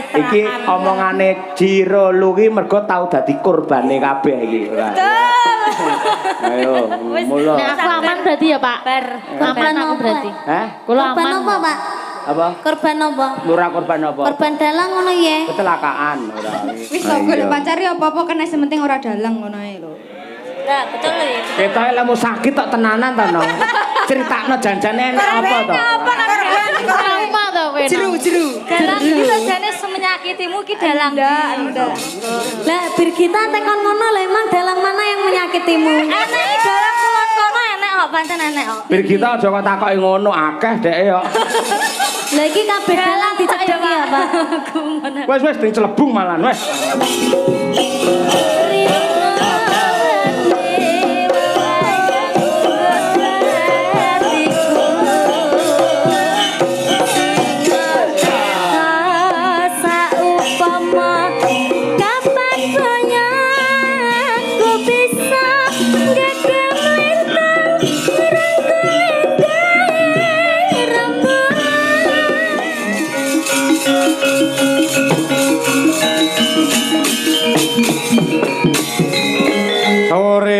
pencitraan. Iki omongane Jiro lu ki mergo tau dadi kurbane kabeh iki. Ayo, mulo. Nek aku aman berarti ya, Pak. Aman aku berarti. Hah? Kula Korban aman. apa, Pak? Apa? Korban apa? Lurah korban apa? Korban dalang ngono ya. Kecelakaan ora. Wis kok golek pacari apa-apa kena sementing ora dalang ngono ae lho. Lah, betul lho ya. Ketoke lemu sakit tok tenanan to, Nong. Critakno janjane enak apa to? Sama to kowe. Jeru. Dalang iki lho jane semenyakitimu ki dalang. Ndak. Lah, bir kita tekon ngono lho emang dalang mana yang menyakitimu? Enek iki dalang kulon kono enek kok pancen enek kok. Bir kita aja kok takoki ngono akeh dheke yo. Lah iki kabeh dalang dicedhek ya, Pak. Wes dicelebung malan wes.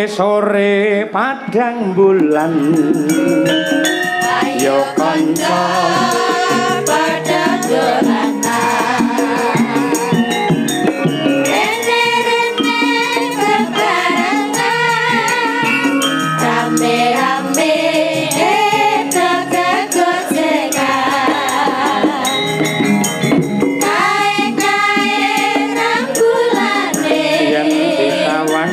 Sore padang bulan ayo kanca pada dolanan rene-rene bebarengan rame-rame gocekan naik-naik rambulane yen disawan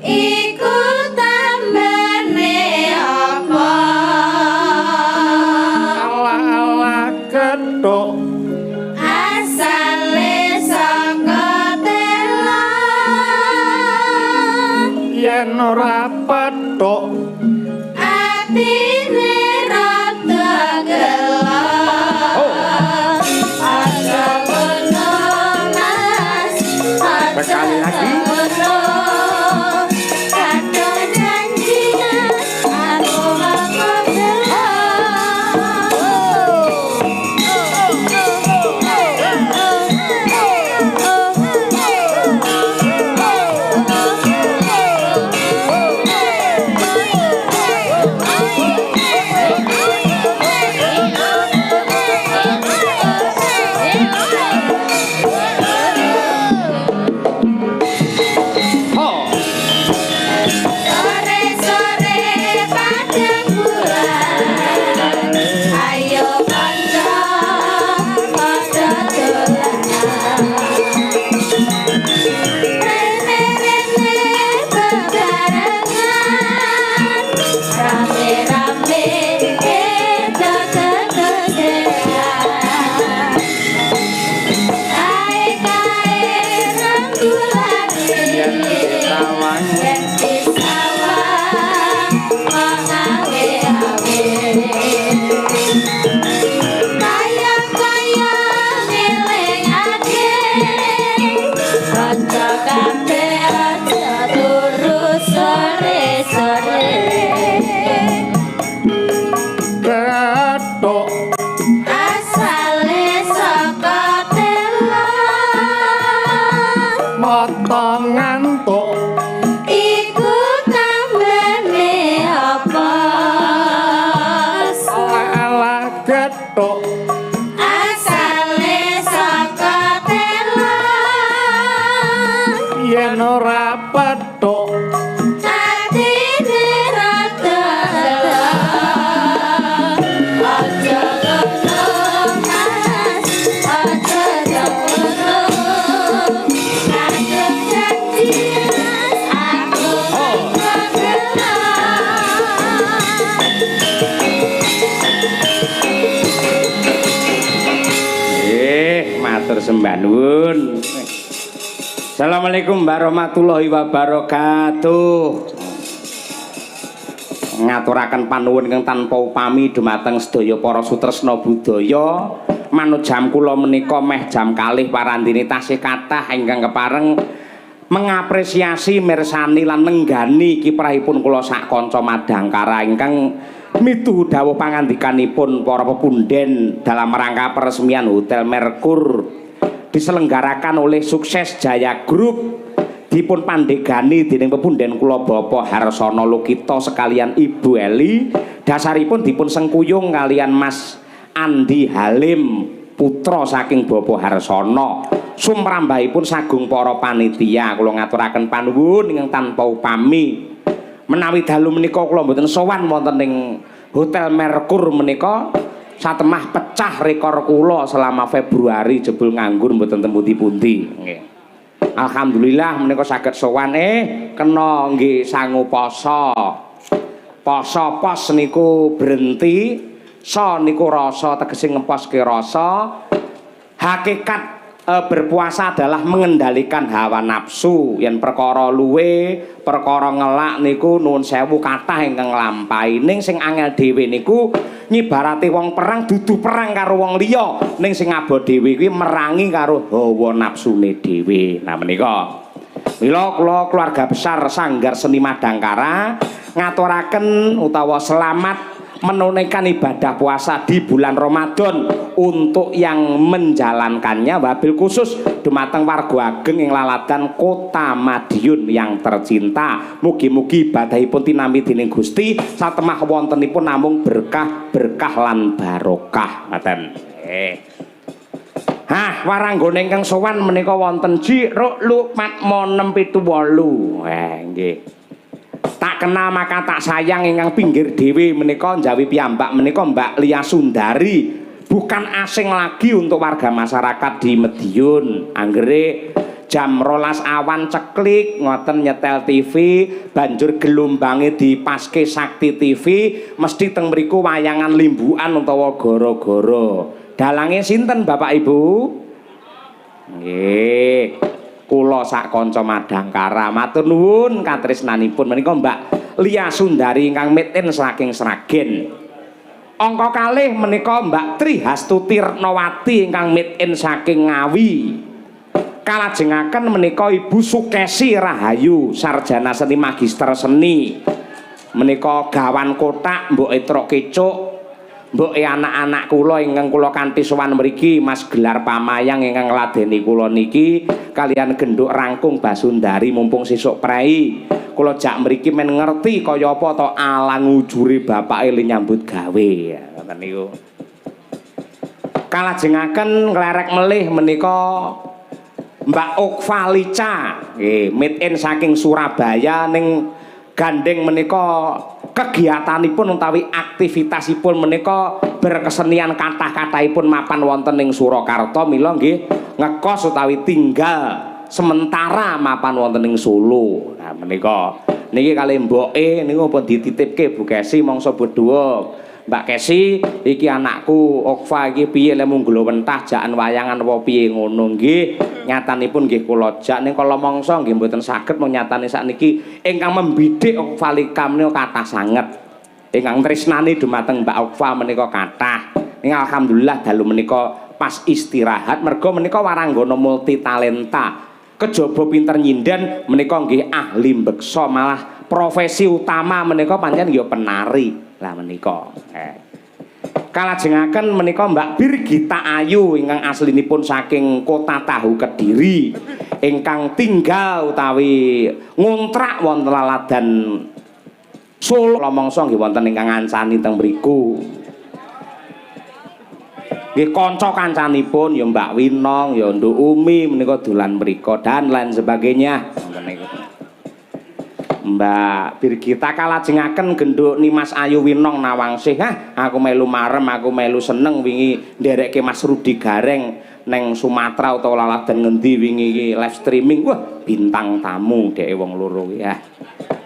iku tambane apa ala-ala kethuk asale saka tela yen ora petuk atine rada gelap aja ngono mas sekali lagi matur sembah nuwun. Assalamualaikum warahmatullahi wabarakatuh. Ngaturaken panuwun ingkang tanpa upami dumateng sedaya para sutresna budaya. Manut jam kula menika meh jam kalih parandene tasih kathah ingkang kepareng mengapresiasi mirsani lan nenggani kiprahipun kula sak kanca Madangkara ingkang mitu dawuh pangandikanipun para pepunden dalam rangka peresmian Hotel Merkur diselenggarakan oleh Sukses Jaya Group dipun pandegani dening pepunden kula Bapak Harsono Lukito sekalian Ibu Eli dasaripun dipun sengkuyung kalian Mas Andi Halim putra saking Bapak Harsono sumrambahipun sagung para panitia kula ngaturaken panuwun ingkang tanpa upami menawi dalu menika kula mboten sowan wonten ing Hotel Merkur menika satemah pecah rekor kula selama Februari jebul nganggur mboten tempundi-pundi nggih. Alhamdulillah menika saged sowan kena nggih sangu poso. Poso pos niku berhenti, so niku rasa tegese ngeposke rasa. Hakikat berpuasa adalah mengendalikan hawa nafsu yen perkara luwe perkara ngelak niku nuwun sewu kathah ingkang nglampahi ning sing angel dhewe niku nyibarati wong perang dudu perang karo wong liya ning sing abo dhewe kuwi merangi karo hawa nafsune dhewe. Nah menika mila kula keluarga besar Sanggar Seni Madangkara ngaturaken utawa selamat menunaikan ibadah puasa di bulan Ramadan untuk yang menjalankannya wabil khusus dumateng warga ageng ing laladan Kota Madiun yang tercinta. Mugi-mugi ibadahipun tinampi dening Gusti satemah wontenipun namung berkah lan barokah. Ngoten. Waranggone ingkang sowan menika wonten Jiro Lukmatmo 678. Nggih. Tak kenal maka tak sayang ingkang pinggir dewi menika njawi piyambak menika Mbak Lia Sundari bukan asing lagi untuk warga masyarakat di Madiun. Anggere jam 12 awan ceklik ngoten nyetel TV banjur gelombange di Paske Sakti TV mesti teng mriku wayangan limbukan utawa goro-goro. Dalange sinten Bapak Ibu? Nggih. Kula sak kanca Madangkara matur nuwun katresnanipun menika Mbak Lia Sundari ingkang miten saking Sragen. Angka kalih menika Mbak Tri Hastuti Retnawati ingkang miten saking Ngawi. Kalajengaken menika Ibu Sukesi Rahayu sarjana seni magister seni. Menika gawan kotak Mbok Etrok Kecuk. Mbok anak-anak kula ingkang kula kanthi sowan mriki Mas Gelar Pamayang ingkang ngladeni kula niki kalian genduk rangkung Basundari mumpung sesuk prei kula jak mriki men ngerti kaya apa to alang ujure bapake le nyambut gawe ngoten niku. Kalajengaken nglerek melih menika Mbak Okvalica nggih made in saking Surabaya ning gandeng menika kegiatanipun utawi aktivitasipun menika berkesenian kathah-kathahipun mapan wonten ing Surakarta mila nggih ngekos utawi tinggal sementara mapan wonten ing Solo. Nah menika niki kalih mboke niku pun dititipke Bu Kesi mangsa berdua. Mbak Kesi iki anakku Okva iki piye le munggul wentah jakan wayangan apa piye ngono nggih nyatanipun nggih kula jak ning kala mangsa nggih mboten saged mung nyatane sakniki ingkang membidik Okva Lika menika kathah sanget ingkang tresnani dumateng Mbak Okva menika kathah ning alhamdulillah dalu menika pas istirahat mergo menika waranggana multi talenta kejaba pinter nyinden menika nggih ahli mbeksa malah profesi utama menika pancen ya penari. Lah menika kalajengaken menika Mbak Birgita Ayu ingkang aslinipun saking Kota Tahu Kediri ingkang tinggal utawi ngontrak wonten laladan Solo mangsa nggih wonten ingkang ngancani teng mriku nggih kanca kancanipun ya Mbak Winong ya Nduk Umi menika dolan mriku dan lain sebagainya Mbak Birgita kalajengaken genduk Nimas Ayu Winong Nawangsih aku melu marem aku melu seneng wingi nderekke Mas Rudi Gareng neng Sumatera utawa laladan ngendi wingi iki live streaming wah bintang tamu dhek wong loro ya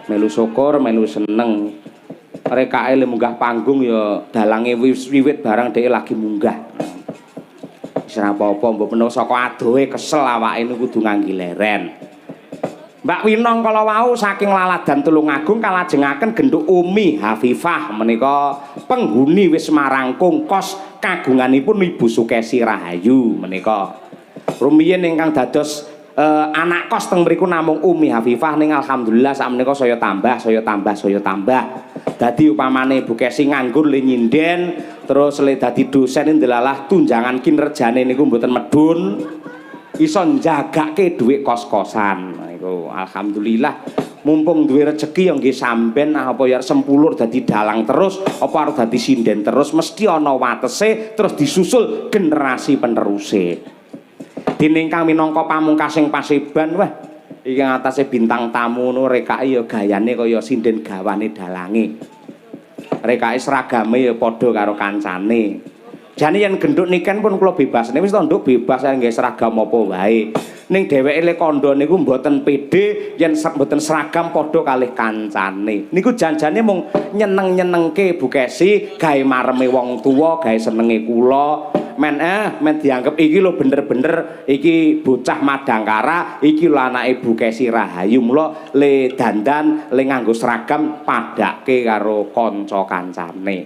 melu syukur melu seneng rekae le munggah panggung ya dalange wiwit barang dhek lagi munggah Wis ora apa-apa, mbok menawa saka adohe kesel awake niku kudu ngangge leren. Mbak Winong kala wau saking Laladan Tulungagung kalajengaken genduk Umi Hafifah menika penghuni wis marangkung kos kagunganipun Ibu Sukesi Rahayu menika. Rumiyin ingkang dados anak kos teng mriku namung Umi Hafifah ning alhamdulillah sakmenika saya tambah. Dadi upamane Bu Kesi nganggur le nyinden terus le dadi dosen ndelalah tunjangan kinerjane niku mboten medun iso njagake dhuwit kos-kosan. Niku alhamdulillah mumpung duwe rezeki ya nggih sampean apa ya sempulur dadi dalang terus apa arep dadi sinden terus mesti ana watese terus disusul generasi peneruse. Dene ingkang minangka pamungkasing Paseban wah iki ngatasé bintang tamu no rekake ya gayane kaya sinden gawane dalange. Rekake seragame ya padha karo kancane. Jane yen genduk niken pun kula bebas. Nek wis to nduk bebas nggih seragam apa wae. Ning dheweke le kandha niku mboten pede yen mboten seragam padha kalih kancane. Niku janjane mung nyeneng-nyenengke Bu Kesi, gawe mareme wong tuwa, gawe senenge kula. Men dianggep iki lho bener-bener iki bocah Madangkara, iki lho anake Bu Kesi Rahayu. Mula le dandan, le nganggo seragam padake karo kanca kancane.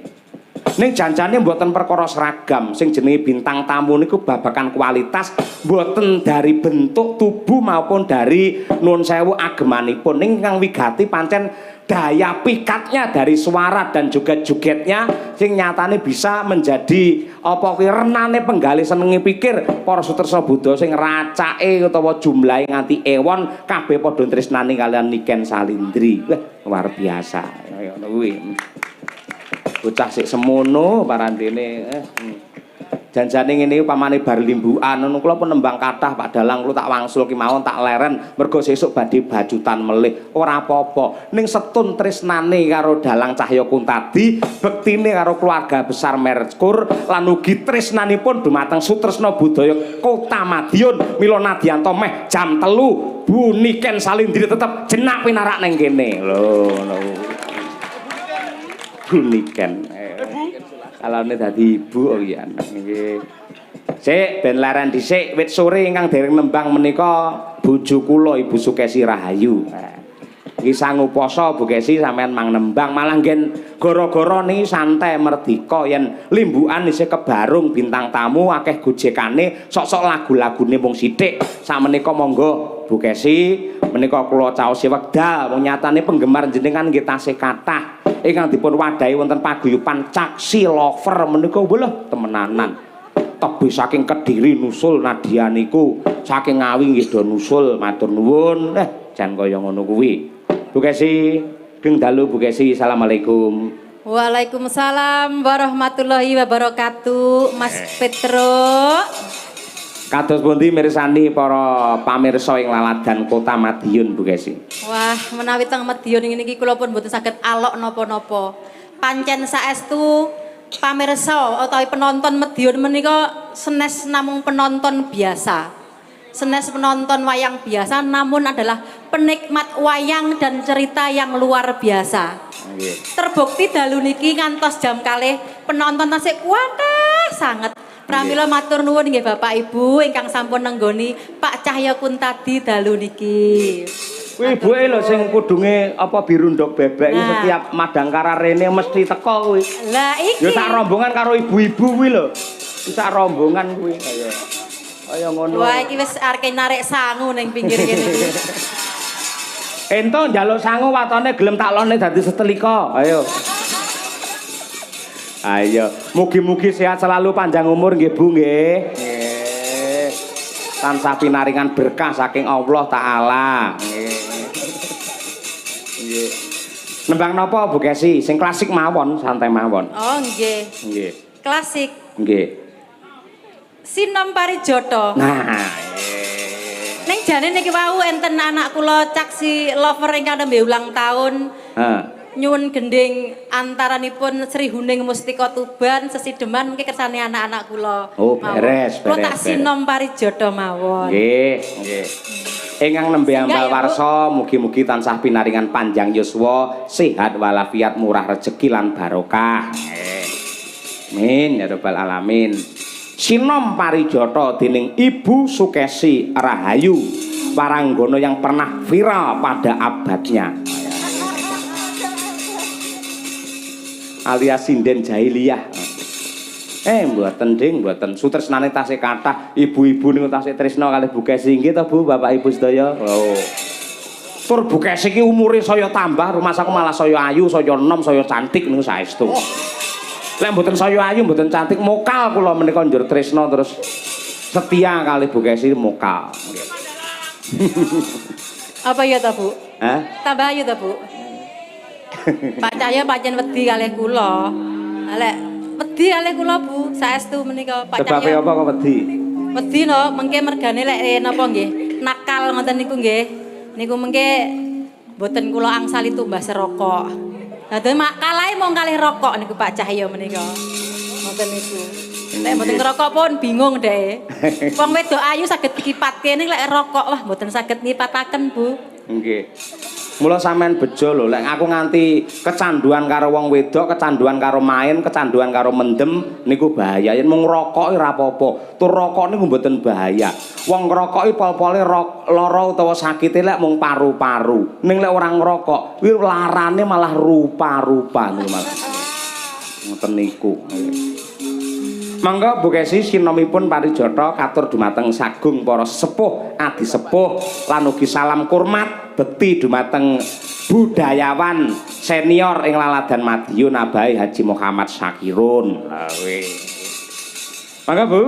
Ning janjane mboten perkara seragam, sing jenenge bintang tamu niku babakan kualitas mboten dari bentuk tubuh maupun dari nuwun sewu agemanipun. Ning kang wigati pancen daya pikatnya dari suara dan juga jogetnya sing nyatane bisa menjadi apa kuwi renane penggali senenge pikir para sutresna Buddha sing racake utawa jumlahe nganti ewon kabeh padha tresnani kalian Niken Salindri. Wah, luar biasa. Kaya ngono kuwi. Bocah sik semono parandene janjane ngene upamane bar limbukan ngono kula pun nembang kathah Pak Dalang kula tak wangsul ki mawon tak leren mergo sesuk badhe bajutan melih ora apa-apa ning setun tresnane karo Dalang Cahya Kuntadi bektine karo keluarga besar Merkur lan ugi tresnanipun dumateng Sutresna Budaya Kota Madiun mila nadyanto meh jam 3 Bu Niken Salindri tetep jenak pinarak ning kene lho ngono Guniken. Kalane dadi ibu oh iya nggih. Sik ben leren dhisik wit sore ingkang dereng nembang menika bojo kula Ibu Sukesi Rahayu. Iki sangu poso Bu Kesi sampean mang nembang malah nggen gara-gara niki santai merdika yen limbukan isih kebarung bintang tamu akeh gojekane sok-sok lagu-lagune mung sithik. Sameneika monggo Bu Kesi menika kula caosi wekdal wong nyatane penggemar jenengan nggih tasih kathah. Ingkang dipun wadahi wonten paguyuban Caksi Lover menika wuluh temenanan. Tebih saking Kediri nusul Nadia niku saking Ngawi nggih do nusul matur nuwun. Jan kaya ngono kuwi. Bu Kesi, geng dalu Bu Kesi. Assalamualaikum. Waalaikumsalam warahmatullahi wabarakatuh. Mas Petro. Kados pundi mirsani para pamirsa ing Laladan Kota Madiun Bu Kesi. Wah, menawi teng Madiun ngene iki kula pun mboten saged alok napa-napa. Pancen saestu pamirsa utawi penonton Madiun menika senes namung penonton biasa. Senes penonton wayang biasa namun adalah penikmat wayang dan cerita yang luar biasa. Terbukti dalu niki ngantos jam kalih penonton tasih kuatah sanget. Pramila matur nuwun nggih Bapak Ibu ingkang sampun nenggoni Pak Cahya Kuntadi dalu niki. Kuwi ibuke lho sing kudunge apa biru ndok bebek iki setiap Madangkara rene mesti teko kuwi. Lah iki. Ya sak rombongan karo ibu-ibu kuwi lho. Sak rombongan kuwi kaya ngono. Wah iki wis arep narik sangu ning pinggir kene iki. Ento njaluk sangu watone gelem tak lone dadi setelika. Ayo. Ayo, mugi-mugi sehat selalu panjang umur nggih Bu nggih. Nggih. Tansah pinaringan berkah saking Allah Taala. Nggih. Nggih. Nembang napa Bu Kesi? Sing klasik mawon, santai mawon. Oh nggih. Nggih. Klasik. Nggih. Sinom Parijoto. Nah, ning jane niki wau enten anak kula Caksi Lover ingkang nembe ulang tahun. Nyuwun gending antaranipun Sri Huning Mustika Tuban Sesideman mungkin kersane anak-anak kula. Oh, beres, kula tak sinom Parijoto mawon. Nggih, nggih. Ingkang nembe ambal warsa mugi-mugi tansah pinaringan panjang yuswa, sehat walafiat, murah rezeki lan barokah. Amin ya rabbal alamin. sinom parijata dening Ibu Sukesi Rahayu, waranggana yang pernah viral pada abadnya. Alias sinden jahiliyah. Mboten ding, mboten. Sutresnane tasih kathah, ibu-ibu niku tasih tresna kalih Bu Kesi nggih to Bu, Bapak Ibu sedaya. Oh. Tur Bu Kesi iki umure saya tambah, rumah saku malah saya ayu, saya enom, saya cantik niku saestu. Lek mboten saya ayu, mboten cantik, mokal kula menika njur tresna terus setia kalih Bu Kesi mokal. Apa ya ta, Bu? Hah? Tambah ayu ta, Bu? Pak Cahya pancen wedi kalih kula. Lek wedi kalih kula, Bu, saestu menika Pak Sebabe Cahya. apa kok wedi? Wedi no, mengke mergane lek napa nggih? Nakal ngoten niku nggih. Niku mengke mboten kula angsali tumbas rokok. Dados kalahe mung kalih rokok niku Pak Cahya menika. Ngoten niku. Lek mboten ngerokok pun bingung deh. Wong wedok ayu saged dikipatke ning lek rokok wah mboten saged nipataken, Bu. Nggih. Mula sampean bejo lho, lek aku nganti kecanduan karo wong wedok, kecanduan karo main, kecanduan karo mendem niku bahaya. Yen mung ngrokok ora apa-apa. Tur rokok niku mboten bahaya. Wong ngrokoki pol-pole lara utawa sakite lek mung paru-paru. Ning lek ora ngrokok, kuwi larane malah rupa-rupa niku malah. Ngoten niku. Mangga Bu Kesi sinomipun parijata katur dumateng sagung para sepuh, adi sepuh lan ugi salam kurmat bekti dumateng budayawan senior ing Laladan Madiun Abai Haji Muhammad Syakirun. Mangga Bu.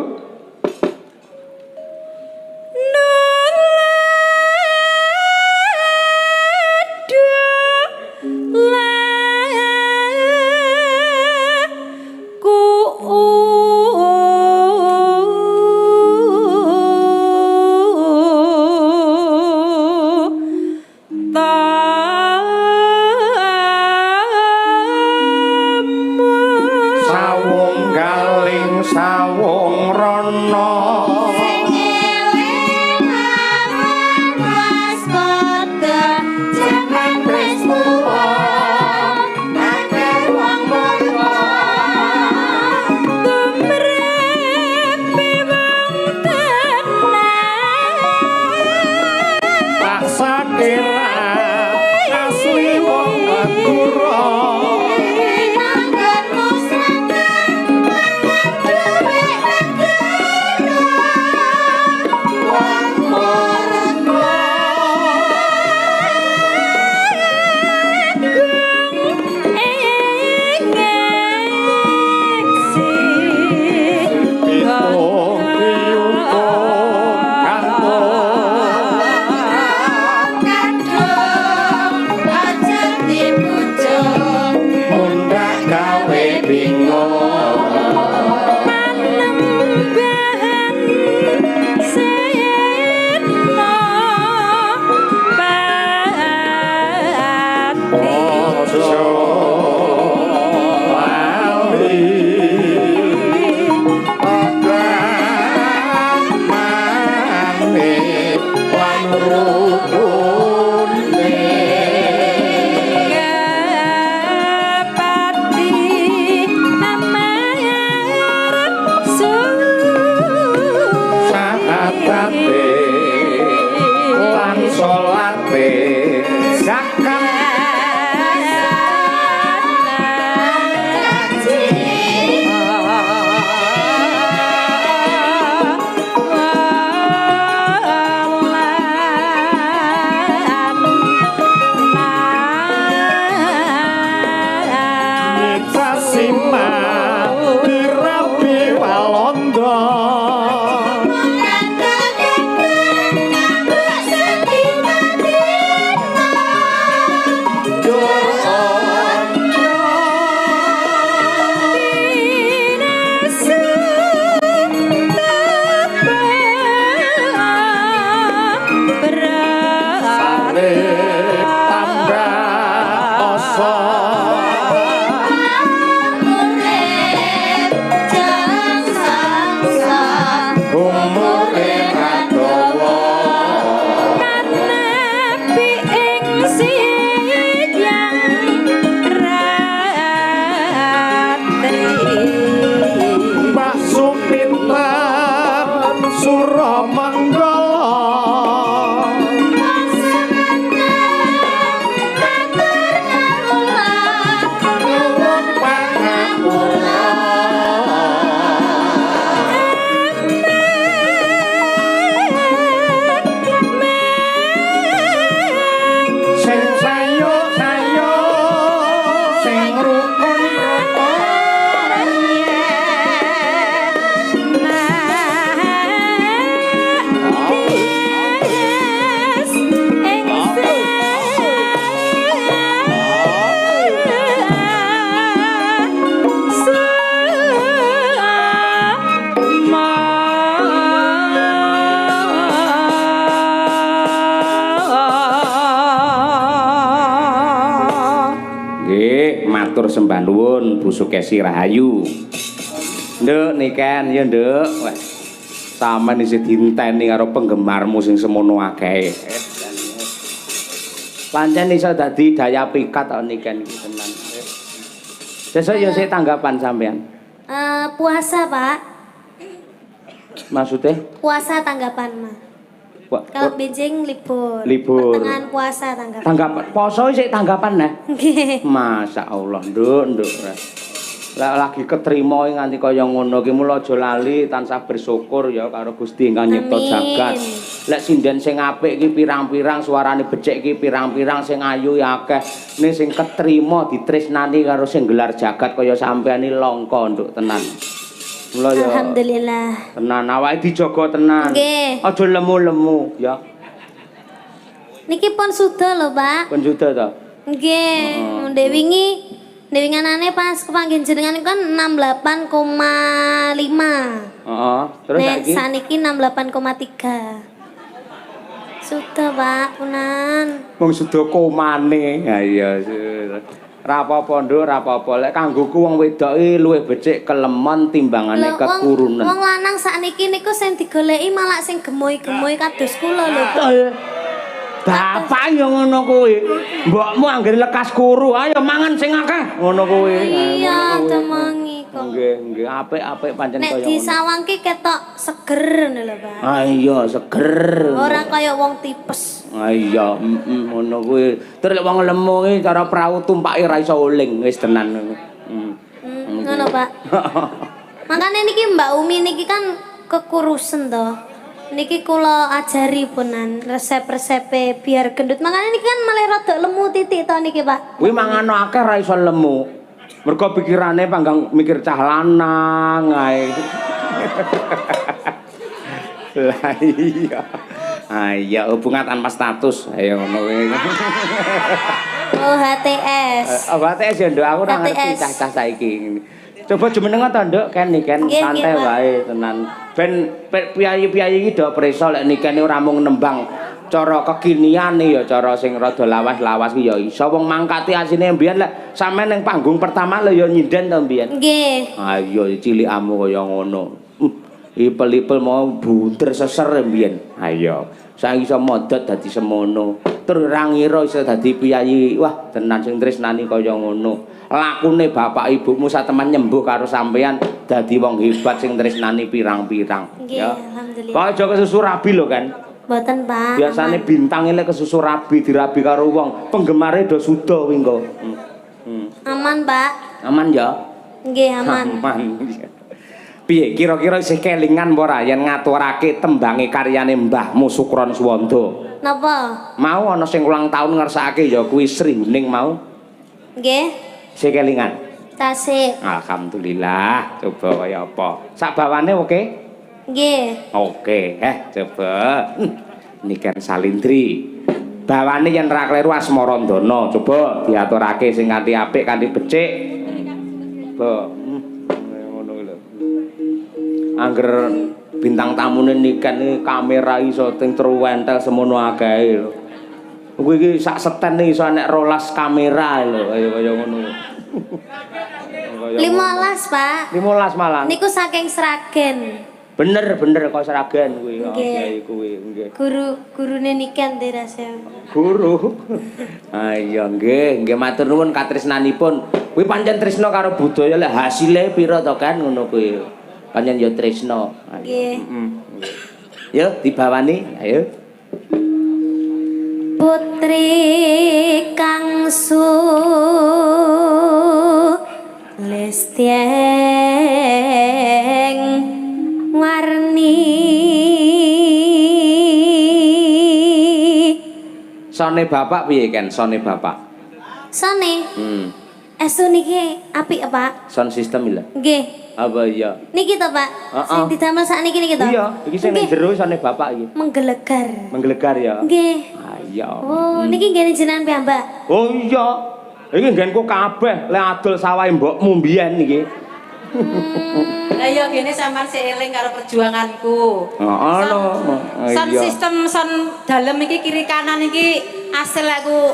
Matur sembah nuwun Bu Sukesi Rahayu. Nduk niken ya nduk. Wah. Sampeyan isih dinteni karo penggemarmu sing semono akeh. Pancen iso dadi daya pikat kok niken iki tenan. Sesuk ya sik tanggapan sampean. Puasa, Pak. Maksudnya? Puasa tanggapan, Mas. Kalau benjing libur. Libur. Pertengahan puasa tanggapan. Tanggapan poso sik tanggapan nah. Nggih. Masya Allah, nduk. Lah lagi ketrima nganti kaya ngono ki mula aja lali tansah bersyukur ya karo Gusti ingkang nyipta jagat. Lek sinden sing apik ki pirang-pirang, suarane becik ki pirang-pirang, sing ayu ya akeh. Ning sing ketrima ditresnani karo sing gelar jagat kaya sampeyan iki langka nduk tenan. Mula ya. Alhamdulillah. Tenan awake dijaga tenan. Nggih. Aja lemu-lemu ya. Niki pun sudah lho, Pak. Pun sudah to. Nggih, Dewi nganane pas kepanggih jenengan kan 68,5. Heeh. Terus Nek saiki saniki 68,3. Sudah, Pak, punan. wong sudah komane. Ha iya. Ra apa-apa nduk, ra apa-apa. Lek kanggoku wong wedok iki luwih becik kelemon timbangane kekurunan. Wong lanang sakniki niku sing digoleki malah sing gemoy-gemoy kados kula lho. Bapak yo ngono kuwi. Mbokmu anggere lekas kuru, ayo mangan sing akeh. Ngono kuwi. Iya, demengi kok. Nggih, apik-apik pancen kaya Nek ngono. disawangke ketok seger lho, Pak. Ah iya, seger. Ora kaya wong tipes. Ah iya, ngono kuwi. Terus lek wong lemu iki cara prau tumpake ra iso uling, wis tenan ngono. Ngono, Pak. Makane niki Mbak Umi niki kan kekurusen to. Niki kula ajari punan resep-resepe biar gendut. Makane niki kan malah rada lemu titik to niki, Pak. Kuwi mangan akeh ra iso lemu. Mergo pikirane panggang mikir cah lanang ae. Lah iya. Iya, hubungan tanpa status. Ayo ngono kuwi. Oh, HTS. Oh, HTS ya, Nduk. Aku ora ngerti HTS. cah-cah saiki. Coba jumeneng to, Nduk, Ken niken Nggih, santai Pak. wae tenan. Ben piyayi-piyayi iki do preso lek niken ora mung nembang cara kekinian ya cara sing rada lawas-lawas ki ya iso wong mangkati asine mbiyen lek sampean ning panggung pertama lho ya nyinden to mbiyen. Nggih. Ayo cilikamu kaya ngono. Ipel-ipel mau bunder seser mbiyen. Ayo, saiki iso modot dadi semono. Tur ra ngira iso dadi piyayi. Wah, tenan sing tresnani kaya ngono. Lakune bapak ibumu satemen nyembuh karo sampean dadi wong hebat sing tresnani pirang-pirang. Nggih, Ya. alhamdulillah. Kok aja kesusu rabi lho kan. Mboten, Pak. Biasane bintang lek kesusu rabi dirabi karo wong, penggemare do suda kuwi engko. Aman, Pak. Aman ya? Nggih, aman. Aman. Piye kira-kira isih kelingan apa ora yen ngaturake tembange karyane Mbahmu Sukron Suwanda? Napa? Mau ana sing ulang tahun ngersakake ya kuwi Sri Huning mau. Nggih. Isih kelingan. Tasik. Alhamdulillah. Coba kaya apa? Sak bawane oke? Nggih. Oke, coba. Niken Salindri. Bawane yen ra kleru Asmarandana, coba diaturake sing kanthi apik, kanthi becik. Coba. Ngono lho. Angger bintang tamune niken iki kamera iso ting truwentel semono akeh lho. Kuwi iki sak seten iso nek 12 kamera lho, kaya ngono. 15, Pak. 15 malah. Niku saking Sragen. Bener kok Sragen kuwi. Oke kuwi nggih. Gurune niken dirasa. Guru. Ah iya nggih matur nuwun katresnanipun. Kuwi pancen tresna karo budaya lek hasile pira to kan ngono kuwi. Pancen ya tresna. Nggih. Yo dibawani, ayo. Putri Kangsu Lestieng warni Sone bapak piye kan sone bapak? Sone estu niki apik Pak? Sound system lho. Nggih. Apa iya? Niki to Pak? Sing didamel sakniki niki to? Iya, iki sing ning jero sone bapak iki. Menggelegar. Menggelegar ya. Nggih. Ayo. Oh, niki nggene jenengan piyambak. Oh iya. Iki nggenku kabeh lek adol sawahe mbokmu mbiyen iki. Lah ya gene sampean sik eling karo perjuanganku. Heeh lho. Sound system sound dalem iki kiri kanan iki asil aku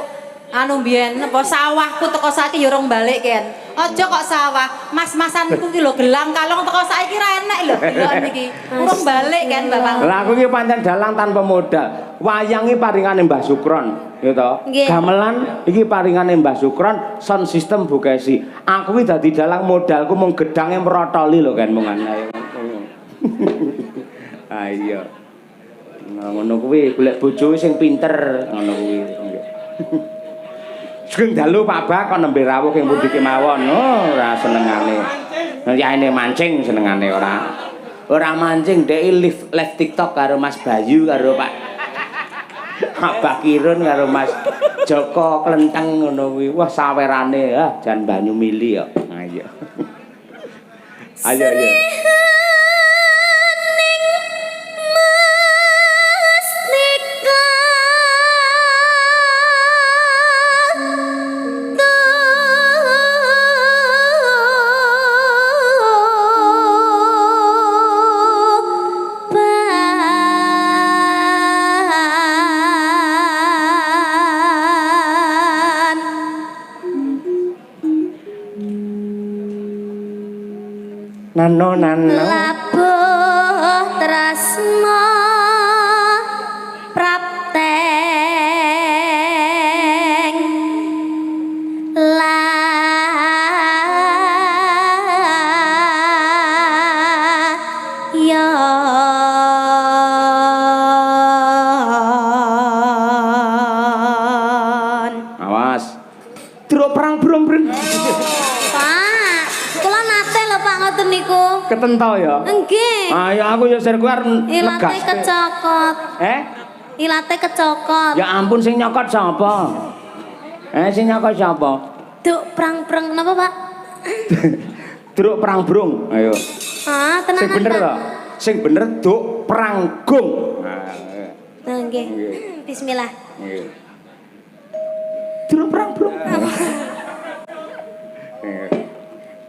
anu mbiyen apa sawahku teko saiki ya urung balik kan. Aja kok sawah, mas-masanku ki lho gelang kalong teko saiki ra enek lho delokan iki. Urung balik kan Bapak. Lah aku iki pancen dalang tanpa modal. Wayang iki paringane Mbah Sukron, ya to. Gamelan iki paringane Mbah Sukron, sound system Bukesi. Aku iki dadi dalang modalku mung gedange merotoli lho kan mung ae. Ah iya. Nah ngono kuwi golek bojo sing pinter ngono kuwi. Sing dalu Pak Bak kok nembe rawuh ing pundi kemawon. Oh, ora senengane. Yaene mancing senengane ora. Ora mancing dhek live TikTok karo Mas Bayu karo Pak Pak Kirun karo Mas Joko Klenteng ngono kuwi. Wah sawerane jan banyu mili ya. Ayo. Ayo ayo. Nano Labuh tresna prapteng layan. Awas. Truk perang brong-brong. Pak, kula nate lho Pak ngoten niku. Ketento ya. Nggih. Ayo aku ya sir kuwi arep Ilate negas. kecokot. Ilate kecokot. Ya ampun sing nyokot sapa? Sing nyokot sapa? Duk prang-prang napa Pak? Truk perang brong. Ayo. Ah, tenang. Sing bener to? Sing bener duk peranggung. Nah, nggih. Bismillah. Nggih. Truk perang brong.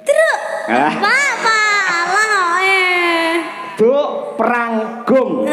Truk. Ah. Pak, Allah Duk peranggung.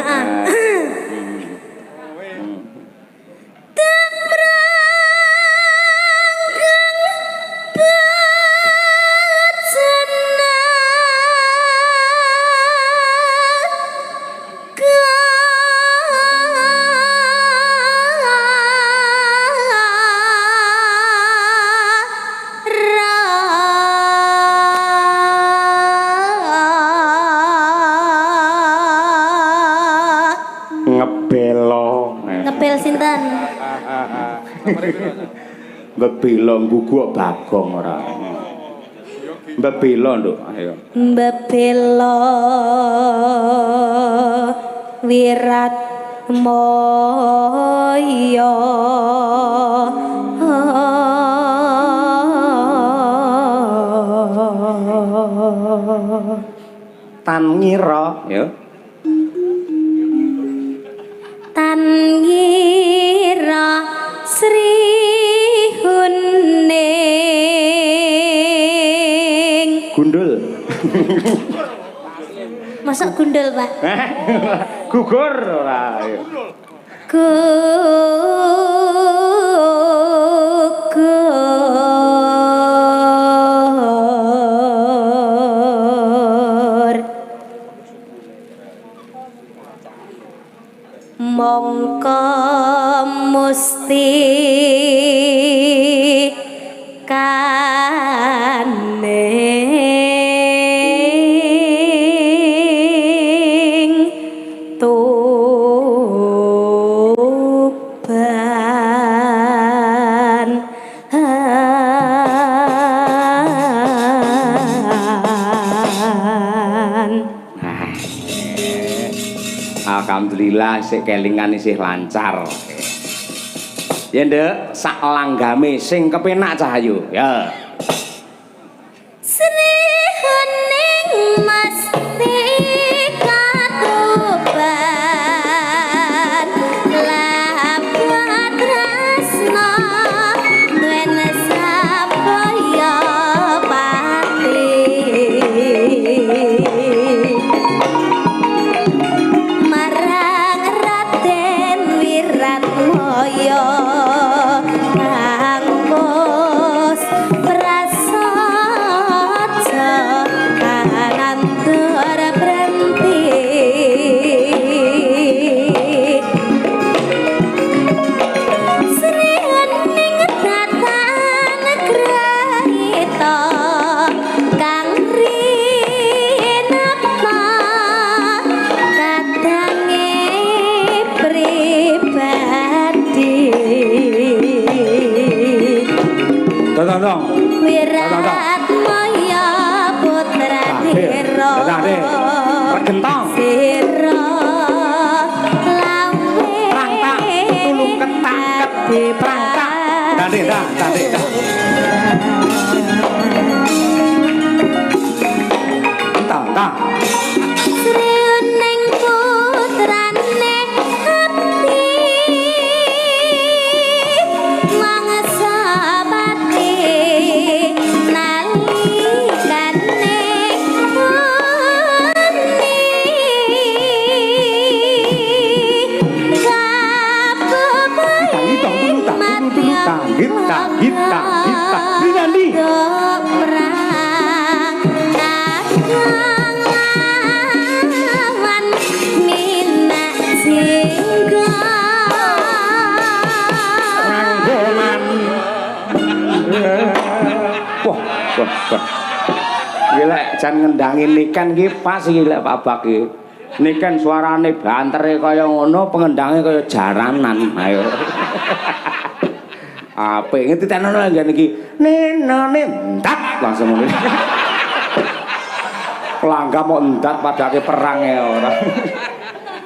Ngepel sinten? Bebelo guguk Bagong ora. Bebelo nduk, ayo. Bebelo Wirat Moyo Tan ngira ya. Tan ngira Sri Huning. Gundul. Masa gundul, Pak? Gugur ora ayo. Gugur mongko musti kaning Alhamdulillah isih kelingan isih lancar. Ya Nduk, sak langgame sing kepenak Cahayu. Ya. Srihaning mesti katuban lapat tresna duwen sapaya pati marang Raden Wiratmaya kang bos prasaja kanantur berhenti Srihaning tatan grahita kang rinapa kadange pribadi Tong. Wiratmaya putra Dira Regentong. Sira lawe Prangtak, tulung ketak, prangtak. Dade dah. Tang. Srihaning putrane abdi mangsa bakti nalikane Wah. Gila jan ngendangin niken ki pas iki lek Pak Bak iki. Niken suarane bantere kaya ngono, pengendange kaya jaranan. Ayo. Apik ngetitenono ngene iki. Nenone ndak langsung ngono. Pelangga mau ndak padake perang ya ora.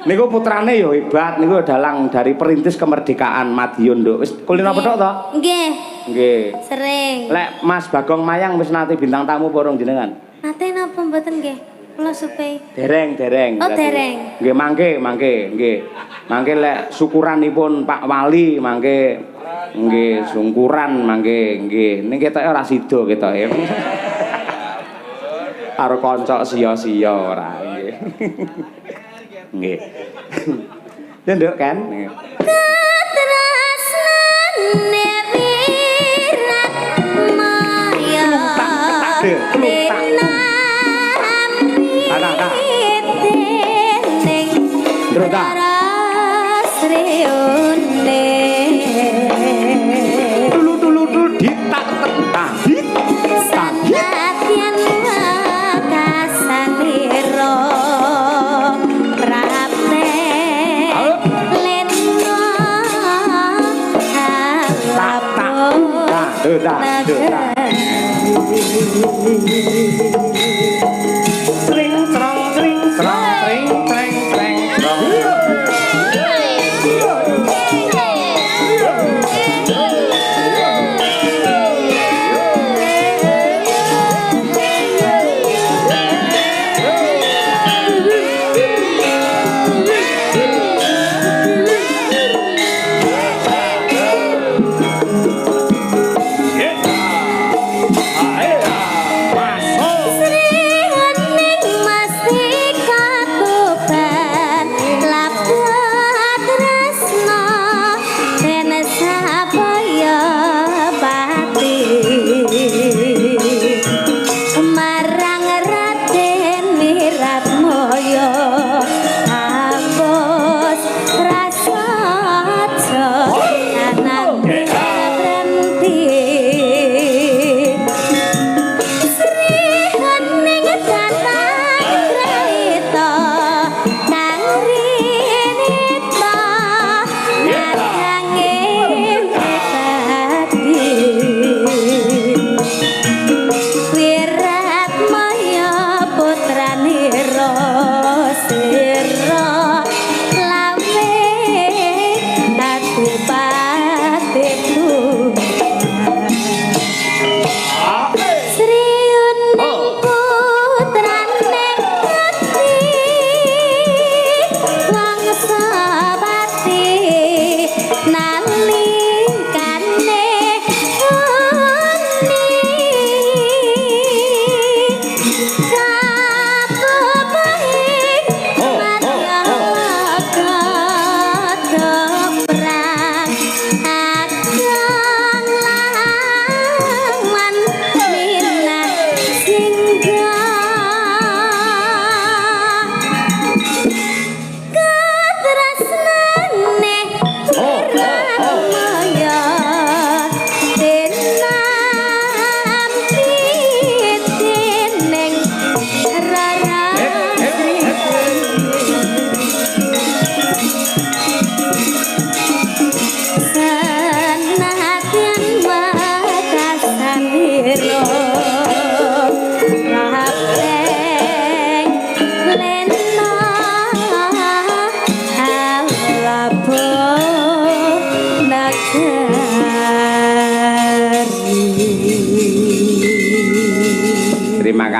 Niku putrane ya hebat, niku dalang dari perintis kemerdekaan Madiun, Nduk. Wis kulino petok to? Nggih. Nggih. Sering. Lek Mas Bagong Mayang wis nate bintang tamu porong jenengan? Nate napa mboten nggih? Kula supe. Dereng. Oh, dereng. Nggih mangke. Nggih. Mangke lek syukuranipun Pak Wali mangke nggih sungkuran mangke nggih. Ning ketoke ora sida ketoke. Karo kanca sia-sia ora nggih. Nggih. Ya Nduk kan. Katresnane Wiratmaya Sanadyan wakasanira prapte lena Sri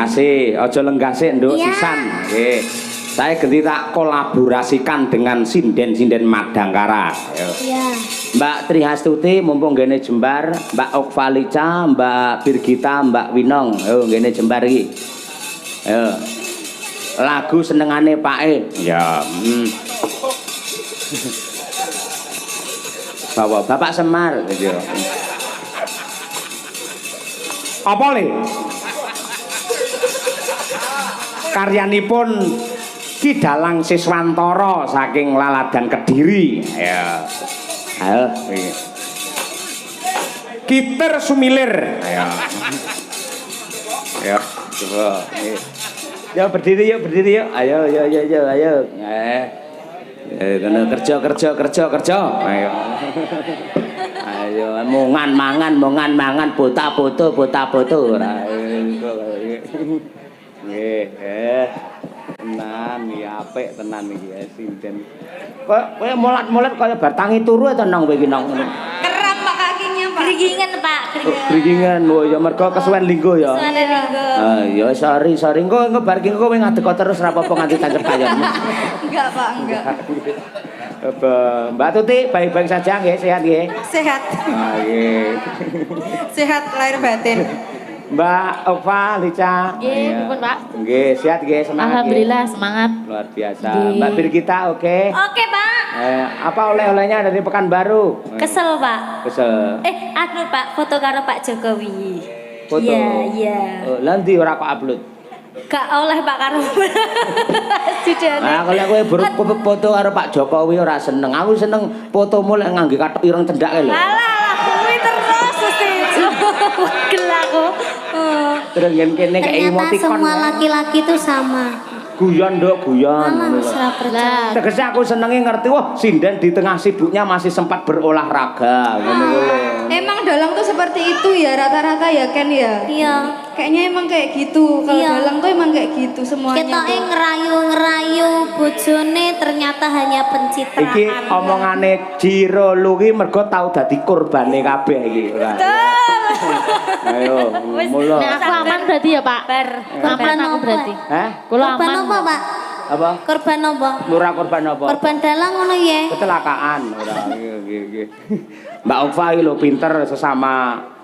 lenggase, aja lenggase nduk Iya. sisan. Nggih. Saya ganti tak kolaborasikan dengan sinden-sinden Madangkara. Ayo. Iya. Mbak Trihastuti mumpung gene jembar, Mbak Okvalica, Mbak Birgita, Mbak Winong. Ayo gene jembar iki. Ayo. Lagu senengane Pak E. Ya. Bapak Semar gitu. Apa le? Karyanipun Ki Dalang Siswantara saking Laladan Kediri. Ya. Ayo. Kiter Sumilir. Ayo. Ya, coba. Ya berdiri yuk. Ayo. Kerja. Ayo. Ayo mongan foto. Nggih. Tenan ya apik tenan iki sinden. Kowe molat-molat kaya bar tangi turu ta nang kowe iki nang ngono. Keram Pak kakinya Pak. Geringan Pak, Gringingan lho ya mergo kesuwen linggo ya. Suara linggo. Ah ya sorry engko bar ki kowe ngadeg terus ora apa-apa nganti tanjep kayon. Enggak Pak, enggak. Mbak Tuti baik-baik saja nggih, sehat nggih. Sehat. Ah nggih. Sehat lahir batin. Mbak Ova, Lica. Nggih, Ayo. pripun, Pak? Nggih, sehat nggih, semangat. Alhamdulillah semangat. Luar biasa. Nggih. Mbak Birgita oke? Oke Pak. Apa oleh-olehnya dari Pekanbaru? Kesel Pak. Kesel. Anu Pak, foto karo Pak Jokowi. Foto. Iya. Oh, lah ndi ora kok upload? Gak oleh Pak karo. Nah, kalau kowe foto karo Pak Jokowi ora seneng. Aku seneng fotomu lek ngangge kathok ireng cendak lho. Alah, kuwi terus mesti. Pegel aku. Terus kene kayak Ternyata emoticon. semua laki-laki itu sama. Guyon nduk, guyon. Malah serah percaya. Tegese aku senenge ngerti wah sinden di tengah sibuknya masih sempat berolahraga ngono lho. Emang dalang tuh seperti itu ya rata-rata ya Ken ya. Iya. Kayaknya emang kayak gitu. Kalau Iya. dalang tuh emang kayak gitu semuanya. Ketoke ngerayu-ngerayu bojone ternyata hanya pencitraan. Iki omongane Jiro Luki mergo tau dadi korbane kabeh iki. Ayo, mulo. Nek aku aman berarti ya, Pak. Aman aku berarti. Hah? Kula Korban aman. apa, Pak? Apa? Korban apa? Lurah korban apa? Korban dalang ngono ya. Kecelakaan ora nggih. Mbak Ova iki lho pinter sesama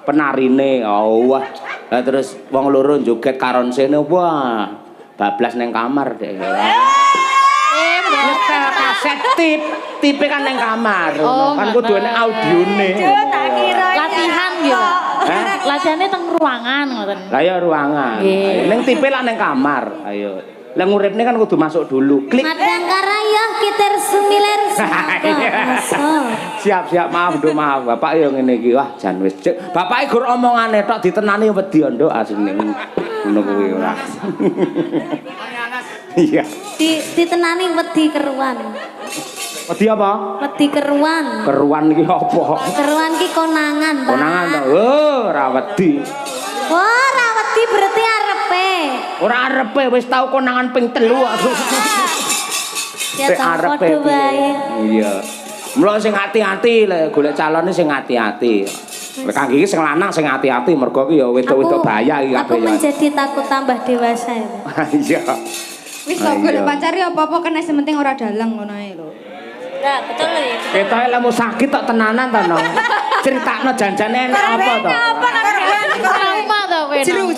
penarine. Oh wah. Lah terus wong loro joget karonsene wah. Bablas neng kamar deh. Nyetel kaset tipe kan neng kamar. Oh, kan kudu enek audione. Latihan ya, Pak. Hah? Latihannya teng ruangan ngoten. Lah ya ruangan. Nggih. Neng tipe lah neng kamar. Ayo. Lah nguripne kan kudu masuk dulu. Klik. Madangkara ya kiter sumiler Siap maaf Nduk maaf Bapak yo ngene iki wah jan wis cek Bapak gur omongane tok ditenani wedi Nduk asline ngono kuwi ora iya ditenani wedi keruan. wedi apa Wedi keruan. keruan iki apa Keruan ki konangan, Pak. konangan to oh ora wedi Oh, ora wedi berarti arepe. ora arepe wis tau konangan ping 3 aku Ya tak padha wae. iya mula sing hati-hati lek golek calone sing hati-hati lek kangge iki sing lanang sing hati-hati mergo ki ya wedok-wedok bahaya iki Aku kabeh ya menjadi takut tambah dewasa ya. iya Wis kok golek pacar ya apa-apa kena sementing ora dalang ngono ae lho. Nah, betul ya. ketoke lemu sakit tok tenanan to no critakno janjane enak apa to Sama to kowe. Jeru.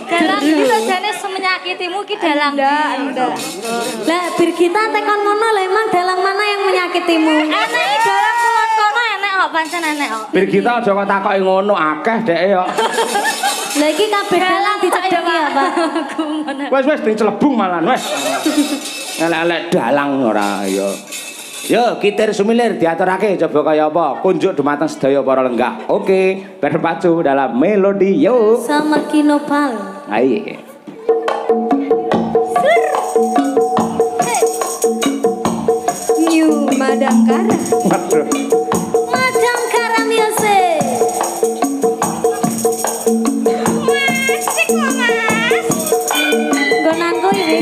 Dalang iki lho jane semenyakitimu ki dalang. Enggak. Lah Birgita tekon ngono lho emang dalang mana yang menyakitimu? Enek iki dalang kulon kono enek kok pancen enek kok. Birgita aja kok takoki ngono akeh dek yo Lah iki kabeh dalang dicedhek ya, Pak. wis dicelebung malan wis elek-elek dalang ora yo yo kitir sumilir diaturake coba kaya apa kunjuk dumateng sedaya para lenggah oke berpacu dalam melodi yo Sama Kinopal. ayo New Madangkara. waduh Madangkara music. Masik kok, Mas. Gonanku ini.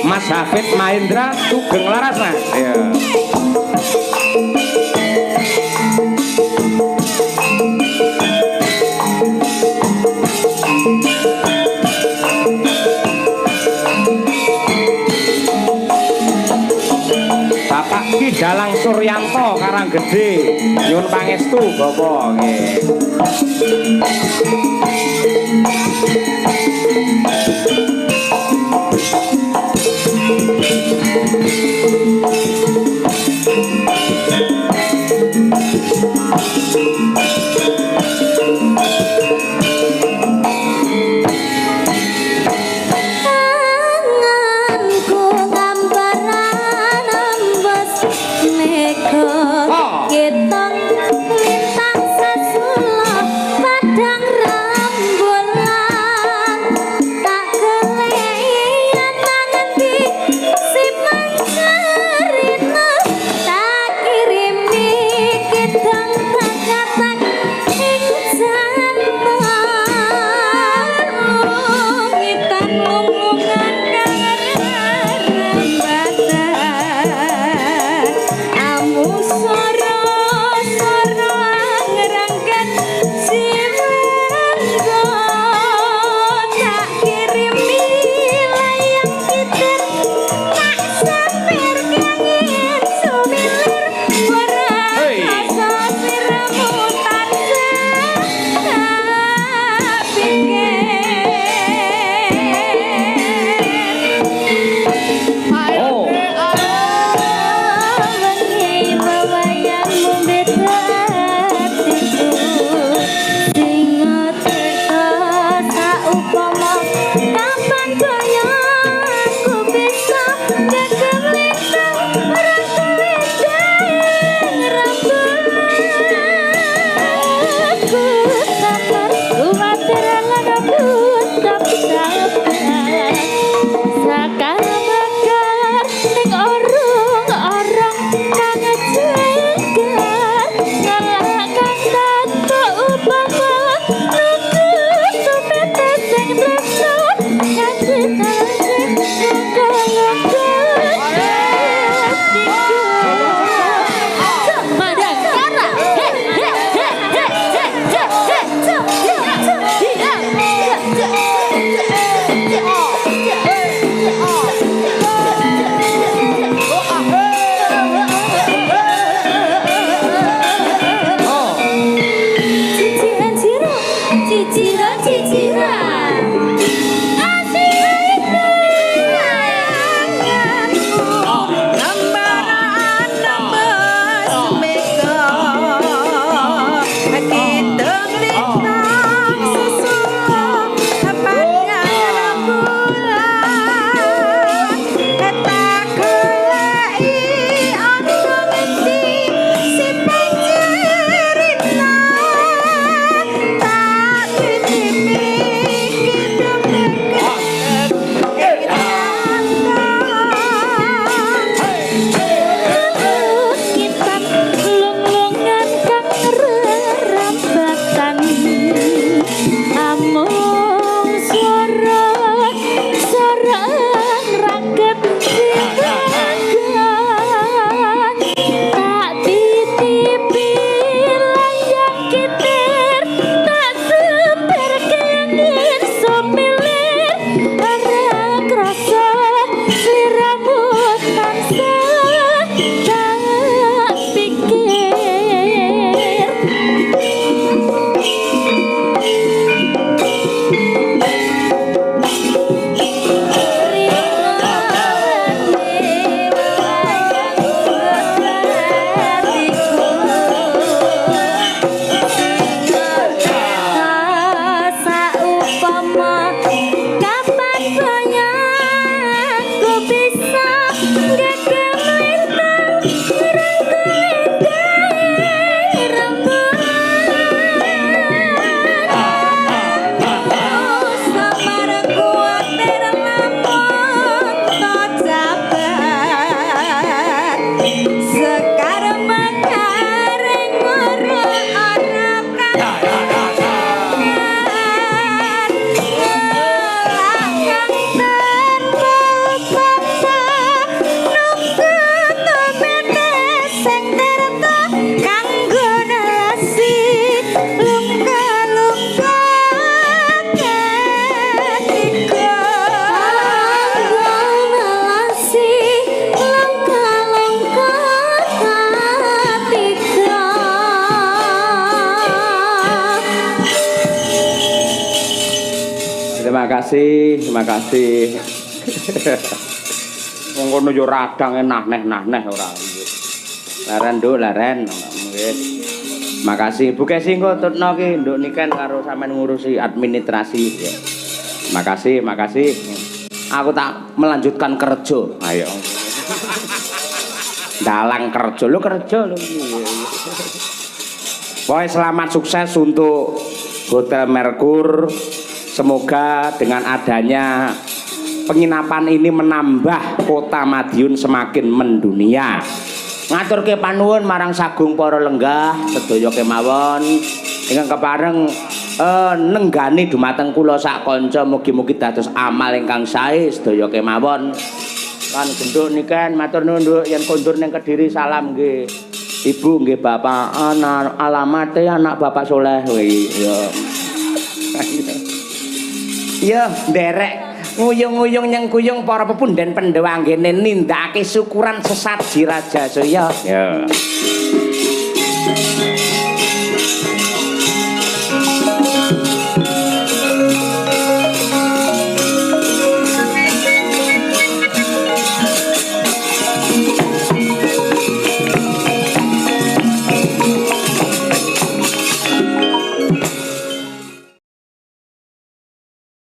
Mas Hafid Mahendra Sugeng Laras Mas ya Ki Dalang Suryanto Karanggede nyuwun pangestu Bapak nggih. Tanganku gambaran ambas mega Oh. Getong lintang sasula padang makasih, makasih. Wong kono yo radang nah-neh ora. Laren nduk, laren. Nggih. Makasih. Bu Kesi engko tutno ki nduk niken karo sampean ngurusi administrasi. Makasih, makasih. Aku tak melanjutkan kerja. Ayo. Dalang kerja lu kerja lu. Pokoknya selamat sukses untuk Hotel Merkur. Semoga dengan adanya penginapan ini menambah kota Madiun semakin mendunia. Ngaturke panuwun marang sagung para lenggah sedaya kemawon ingkang kepareng nenggani dumateng kula sak kanca mugi-mugi dados amal ingkang sae sedaya kemawon. Lan genduk niken matur nuwun Nduk yen kondur ning Kediri salam nggih. Ibu nggih bapak anak alamate anak Bapak Soleh ya. Ya nderek nguyung-nguyung nyengkuyung para pepunden Pendawa anggene nindakake syukuran sesaji Raja Soya. Ya.